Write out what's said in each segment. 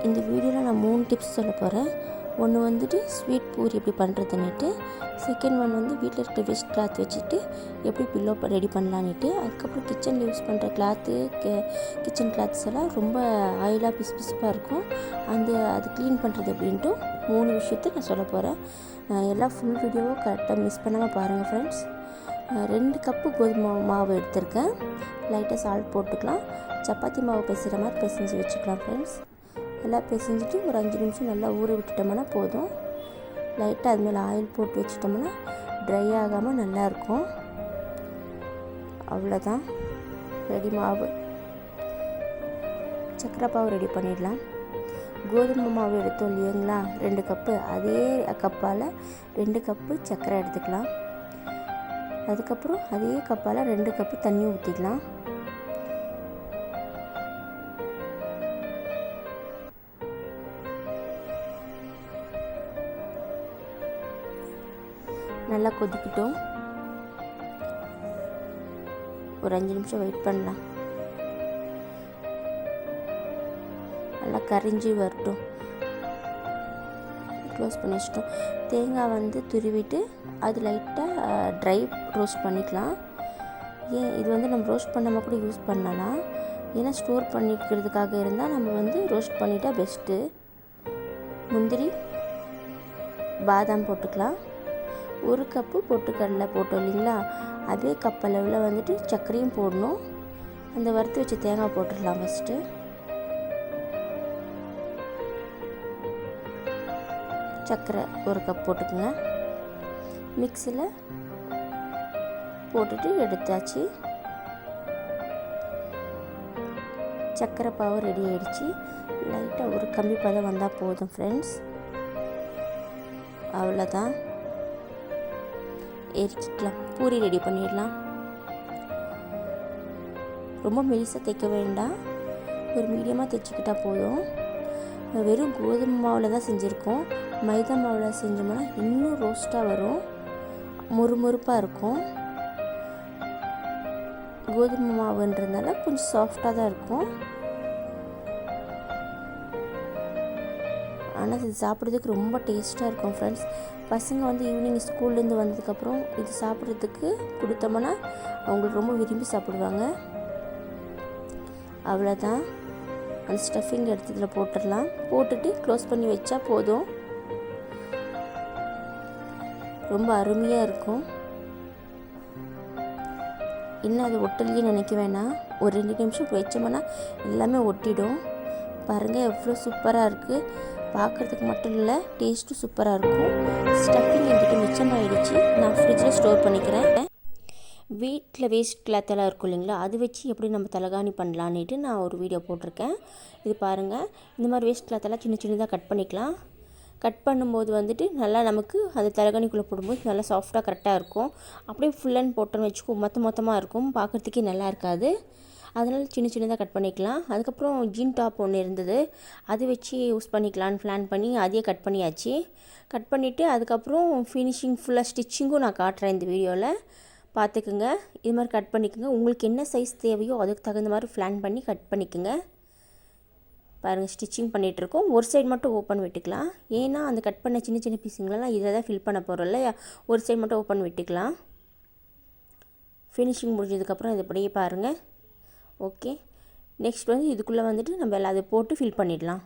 இந்த வீடியோவில் நான் 3 டிப்ஸ் சொல்ல போகிறேன். ஒன்று வந்துட்டு ஸ்வீட் பூரி எப்படி பண்ணுறதுன்னுட்டு, செகண்ட் ஒன் வந்து வீட்டில் இருக்க வேஸ்ட் கிளாத் வச்சுட்டு எப்படி பில்லோ ரெடி பண்ணலான்னுட்டு, அதுக்கப்புறம் கிச்சனில் யூஸ் பண்ணுற கிளாத்து கிச்சன் கிளாத்ஸ் எல்லாம் ரொம்ப ஆயிலாக பிசுப்பாக இருக்கும், அது க்ளீன் பண்ணுறது அப்படின்ட்டு 3 விஷயத்தை நான் சொல்ல போகிறேன். எல்லாம் ஃபுல் வீடியோவும் கரெக்டாக மிஸ் பண்ணாமல் பாருங்கள் ஃப்ரெண்ட்ஸ். 2 கப்பு கோதுமை மாவு எடுத்திருக்கேன். லைட்டாக சால்ட் போட்டுக்கலாம். சப்பாத்தி மாவு பிசைகிற மாதிரி பிசைஞ்சு வச்சுக்கலாம் ஃப்ரெண்ட்ஸ். எல்லாம் பிசைஞ்சிட்டு ஒரு 5 நிமிஷம் நல்லா ஊற விட்டுட்டோம்னா போதும். லைட்டாக அது மேலே ஆயில் போட்டு வச்சிட்டோம்னா ட்ரை ஆகாமல் நல்லாயிருக்கும். அவ்வளோதான், ரெடி மாவு. சக்கரை பாவு ரெடி பண்ணிடலாம். கோதுமை மாவு எடுத்தோம் இல்லைங்களா, 2 கப்பு, அதே கப்பால் 2 கப்பு சக்கரை எடுத்துக்கலாம். அதுக்கப்புறம் அதே கப்பால் 2 கப்பு தண்ணி ஊற்றிக்கலாம். நல்லா கொதிக்கட்டும். ஒரு 5 நிமிஷம் வெயிட் பண்ணலாம். நல்லா கரிஞ்சி வரட்டும். க்ளோஸ் பண்ணி வச்சிட்டோம். தேங்காய் வந்து துருவிட்டு அது லைட்டாக ட்ரை ரோஸ்ட் பண்ணிக்கலாம். இது வந்து நம்ம ரோஸ்ட் பண்ணாமல் கூட யூஸ் பண்ணலாம். ஏன்னா ஸ்டோர் பண்ணிக்கிறதுக்காக இருந்தால் நம்ம வந்து ரோஸ்ட் பண்ணிட்டா பெஸ்ட்டு. முந்திரி, பாதாம் போட்டுக்கலாம். 1 கப்பு பொட்டுக்கடலை போட்டோம் இல்லைங்களா, அதே கப் அளவில் வந்துட்டு சர்க்கரையும் போடணும். அந்த வறுத்து வச்ச தேங்காய் போட்டுடலாம். ஃபஸ்ட்டு சர்க்கரை 1 கப் போட்டுக்குங்க. மிக்ஸியில் போட்டுட்டு எடுத்தாச்சு. சர்க்கரை பாவு ரெடி ஆகிடுச்சு. லைட்டாக ஒரு கம்பி பதம் வந்தால் போதும் ஃப்ரெண்ட்ஸ். அவ்வளோதான், எரிச்சிக்கலாம். பூரி ரெடி பண்ணிடலாம். ரொம்ப மெலிசாக தைக்க வேண்டாம், ஒரு மீடியமாக தைச்சிக்கிட்டால் போதும். வெறும் கோதுமை மாவில் தான் செஞ்சுருக்கோம். மைதா மாவில் செஞ்சோம்னா இன்னும் ரோஸ்ட்டாக வரும், மொறுமொறுப்பாக இருக்கும். கோதுமை மாவுன்றதுனால கொஞ்சம் சாஃப்டாக தான் இருக்கும். ஆனால் இது சாப்பிட்றதுக்கு ரொம்ப டேஸ்ட்டாக இருக்கும் ஃப்ரெண்ட்ஸ். பசங்க வந்து ஈவினிங் ஸ்கூல்லேருந்து வந்ததுக்கப்புறம் இது சாப்பிட்றதுக்கு கொடுத்தோம்னா அவங்களுக்கு ரொம்ப விரும்பி சாப்பிடுவாங்க. அவ்வளோதான், அந்த ஸ்டஃபிங் எடுத்து இதில் போட்டுடலாம். போட்டுட்டு க்ளோஸ் பண்ணி வச்சா போதும். ரொம்ப அருமையாக இருக்கும். இன்னும் அது ஒட்டலையே நினைக்க வேணாம். ஒரு 2 நிமிஷம் வச்சோம்னா எல்லாமே ஒட்டிடும். பாருங்கள் எவ்வளோ சூப்பராக இருக்குது. பார்க்குறதுக்கு மட்டும் இல்லை, டேஸ்ட்டும் சூப்பராக இருக்கும். ஸ்டஃபிங் என்கிட்ட மிச்சமாகிடுச்சு. நான் ஃப்ரிட்ஜில் ஸ்டோர் பண்ணிக்கிறேன். வீட்டில் வேஸ்ட் கிளாத்தெல்லாம் இருக்கும் இல்லைங்களா, அது வச்சு எப்படி நம்ம தலகாணி பண்ணலான்னுட்டு நான் ஒரு வீடியோ போட்டிருக்கேன். இது பாருங்கள். இந்த மாதிரி வேஸ்ட் கிளாத்தெல்லாம் சின்ன சின்னதாக கட் பண்ணிக்கலாம். கட் பண்ணும்போது வந்துட்டு நல்லா நமக்கு அது தலகாணிக்குள்ளே போடும்போது நல்லா சாஃப்டாக கரெக்டாக இருக்கும். அப்படியே ஃபுல்லன்னு போட்டோன்னு வச்சுக்கோ மொத்தமாக இருக்கும், பார்க்குறதுக்கே நல்லா இருக்காது. அதனால் சின்ன சின்னதாக கட் பண்ணிக்கலாம். அதுக்கப்புறம் ஜீன் டாப் ஒன்று இருந்தது, அது வச்சு யூஸ் பண்ணிக்கலான்னு பிளான் பண்ணி அதையே கட் பண்ணியாச்சு. கட் பண்ணிவிட்டு அதுக்கப்புறம் ஃபினிஷிங் ஃபுல்லாக ஸ்டிச்சிங்கும் நான் காட்டுறேன் இந்த வீடியோவில், பார்த்துக்குங்க. இது மாதிரி கட் பண்ணிக்கோங்க. உங்களுக்கு என்ன சைஸ் தேவையோ அதுக்கு தகுந்த மாதிரி பிளான் பண்ணி கட் பண்ணிக்கோங்க. பாருங்கள், ஸ்டிச்சிங் பண்ணிகிட்ருக்கோம். ஒரு சைடு மட்டும் ஓப்பன் விட்டுக்கலாம். ஏன்னா அந்த கட் பண்ண சின்ன சின்ன பீஸுங்களெல்லாம் இதை தான் ஃபில் பண்ண போகிறோம் இல்லையா, ஒரு சைடு மட்டும் ஓப்பன் விட்டுக்கலாம். ஃபினிஷிங் முடிஞ்சதுக்கப்புறம் இது அப்படியே பாருங்கள். ஓகே, நெக்ஸ்ட் வந்து இதுக்குள்ளே வந்துட்டு நம்ம எல்லாம் அதை போட்டு ஃபில் பண்ணிடலாம்.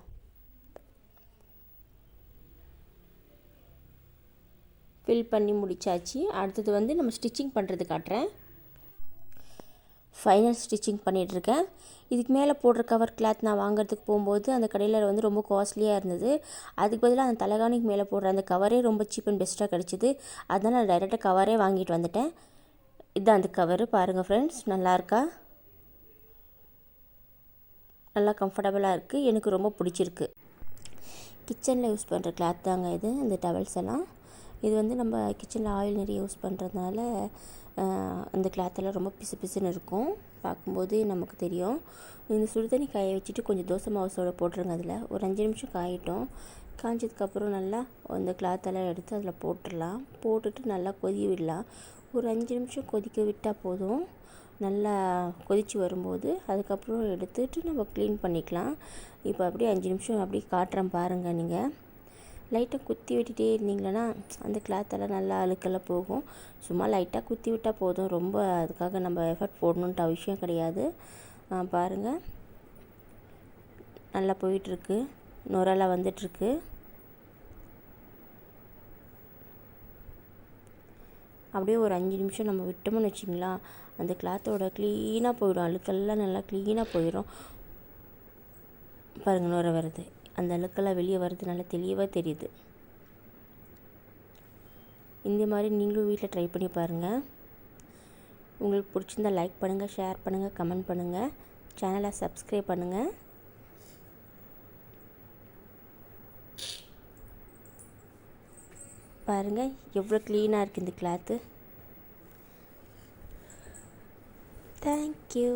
ஃபில் பண்ணி முடித்தாச்சு. அடுத்தது வந்து நம்ம ஸ்டிச்சிங் பண்ணுறது காட்டுறேன். ஃபைனல் ஸ்டிச்சிங் பண்ணிகிட்ருக்கேன். இதுக்கு மேலே போடுற கவர் கிளாத் நான் வாங்குறதுக்கு போகும்போது அந்த கடையில் வந்து ரொம்ப காஸ்ட்லியாக இருந்தது. அதுக்கு பதிலாக அந்த தலகாணிக்கு மேலே போடுற அந்த கவரே ரொம்ப சீப் அண்ட் பெஸ்ட்டாக கிடச்சிது. அதனால் நான் டைரெக்டாக கவரே வாங்கிட்டு வந்துட்டேன். இதுதான் அந்த கவரு. பாருங்கள் ஃப்ரெண்ட்ஸ், நல்லாயிருக்கா? நல்லா கம்ஃபர்டபுளாக இருக்குது. எனக்கு ரொம்ப பிடிச்சிருக்கு. கிச்சனில் யூஸ் பண்ணுற கிளாத் தாங்க இது, இந்த டவல்ஸ் எல்லாம். இது வந்து நம்ம கிச்சனில் ஆயில் நிறைய யூஸ் பண்ணுறதுனால அந்த கிளாத்தெல்லாம் ரொம்ப பிசு பிசுன்னு இருக்கும், பார்க்கும்போது நமக்கு தெரியும். இந்த சுடுதண்ணி காய வச்சுட்டு கொஞ்சம் தோசை மாவு சோட போட்டுருங்க. அதில் ஒரு 5 நிமிஷம் காயட்டும். காய்ஞ்சதுக்கப்புறம் நல்லா அந்த கிளாத்தெல்லாம் எடுத்து அதில் போட்டுடலாம். போட்டுட்டு நல்லா கொதி விடலாம். ஒரு 5 நிமிஷம் கொதிக்க விட்டால் போதும். நல்லா கொதித்து வரும்போது அதுக்கப்புறம் எடுத்துட்டு நம்ம க்ளீன் பண்ணிக்கலாம். இப்போ அப்படியே 5 நிமிஷம் அப்படியே காட்டுறேன் பாருங்கள். நீங்கள் லைட்டாக குத்தி விட்டுட்டே இருந்தீங்கன்னா அந்த கிளாத்தெல்லாம் நல்லா அழுக்கெல்லாம் போகும். சும்மா லைட்டாக குத்தி விட்டால் போதும், ரொம்ப அதுக்காக நம்ம எஃபர்ட் போடணுன்ட்டு அவசியம் கிடையாது. பாருங்கள், நல்லா போயிட்டுருக்கு, நுரெல்லாம் வந்துட்டுருக்கு. அப்படியே ஒரு 5 நிமிஷம் நம்ம விட்டோம்னு வச்சிங்களா, அந்த கிளாத்தோட க்ளீனாக போயிடும், அழுக்கெல்லாம் நல்லா க்ளீனாக போயிடும். பாருங்கள், நுரை வருது, அந்த அழுக்கெல்லாம் வெளியே வருது, நல்லா தெளிவாக தெரியுது. இந்த மாதிரி நீங்களும் வீட்டில் ட்ரை பண்ணி பாருங்கள். உங்களுக்கு பிடிச்சிருந்தால் லைக் பண்ணுங்கள், ஷேர் பண்ணுங்கள், கமெண்ட் பண்ணுங்கள், சேனலை சப்ஸ்கிரைப் பண்ணுங்கள். பாருங்கள் எவ்வளோ க்ளீனாக இருக்குது இந்த கிளாத்து. தேங்க்யூ.